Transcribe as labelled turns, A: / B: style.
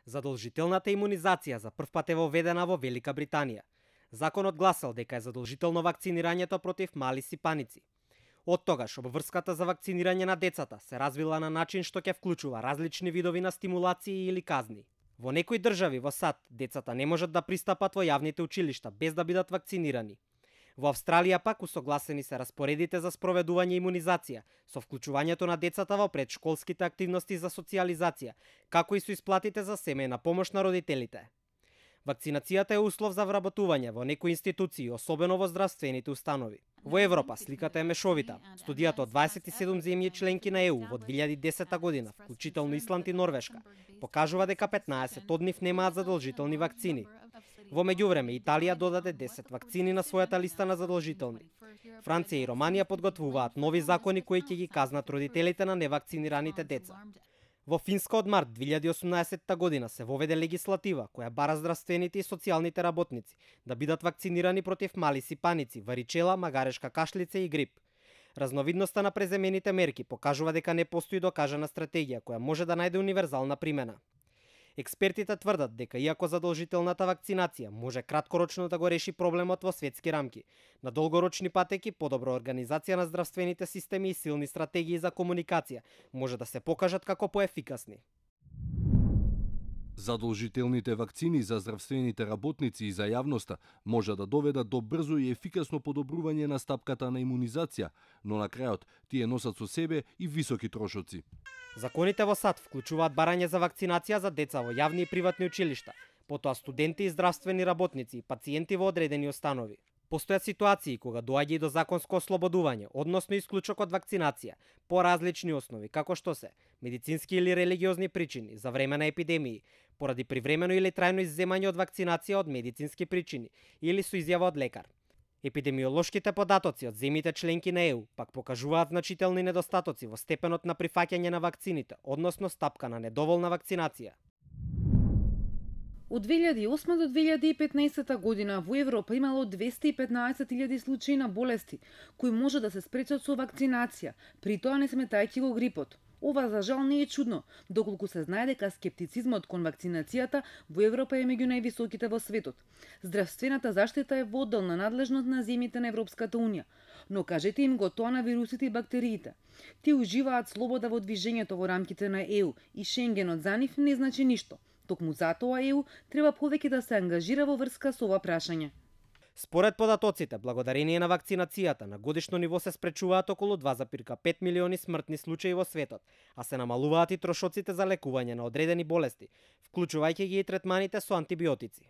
A: Задолжителната имунизација за прв пат е воведена во Велика Британија. Законот гласел дека е задолжително вакцинирањето против мали сипаници. Од тогаш обврската за вакцинирање на децата се развила на начин што ќе вклучува различни видови на стимулации или казни. Во некои држави во САД децата не можат да пристапат во јавните училишта без да бидат вакцинирани. Во Австралија пак усогласени се распоредите за спроведување имунизација со вклучувањето на децата во предшколските активности за социјализација, како и со исплатите за семејна помош на родителите. Вакцинацијата е услов за вработување во некои институции, особено во здравствените установи. Во Европа сликата е мешовита. Студијата од 27 земји членки на ЕУ во 2010 година, вклучително Исланд и Норвешка, покажува дека 15 од нив немаат задолжителни вакцини. Во меѓувреме Италија додаде 10 вакцини на својата листа на задолжителни. Франција и Романија подготвуваат нови закони кои ќе ги казнат родителите на невакцинираните деца. Во Финска од март 2018 година се воведе легислатива која бара здравствените и социјалните работници да бидат вакцинирани против мали сипаници, варичела, магарешка кашлица и грип. Разновидноста на преземените мерки покажува дека не постои докажана стратегија која може да најде универзална примена. Експертите тврдат дека иако задолжителната вакцинација може краткорочно да го реши проблемот во светски рамки, на долгорочни патеки подобра организација на здравствените системи и силни стратегии за комуникација може да се покажат како поефикасни.
B: Задолжителните вакцини за здравствените работници и за јавноста може да доведат до брзо и ефикасно подобрување на стапката на имунизација, но на крајот тие носат со себе и високи трошоци.
A: Законите во САД вклучуваат барање за вакцинација за деца во јавни и приватни училишта, потоа студенти и здравствени работници и пациенти во одредени установи. Постојат ситуации кога доаѓа и до законско ослободување, односно исклучок од вакцинација, по различни основи, како што се медицински или религиозни причини, за време на епидемии, поради привремено или трајно изземање од вакцинација од медицински причини или со изјава од лекар. Епидемиолошките податоци од земјите членки на ЕУ пак покажуваат значителни недостатоци во степенот на прифаќање на вакцините, односно стапка на недоволна вакцинација.
C: Од 2008 до 2015 година во Европа имало 215.000 случаи на болести кои може да се спречат со вакцинација, при тоа не сметајќи го грипот. Ова за жал не е чудно, доколку се знае дека скептицизмот кон вакцинацијата во Европа е меѓу највисоките во светот. Здравствената заштита е во одделна надлежност на земјите на Европската унија, но кажете им го тоа на вирусите и бактериите. Тие уживаат слобода во движењето во рамките на ЕУ и Шенгенот за нив не значи ништо. Токму затоа ЕУ треба повеќе да се ангажира во врска со ова прашање.
A: Според податоците, благодарение на вакцинацијата, на годишно ниво се спречуваат околу 2,5 милиони смртни случаи во светот, а се намалуваат и трошоците за лекување на одредени болести, вклучувајќи ги и третманите со антибиотици.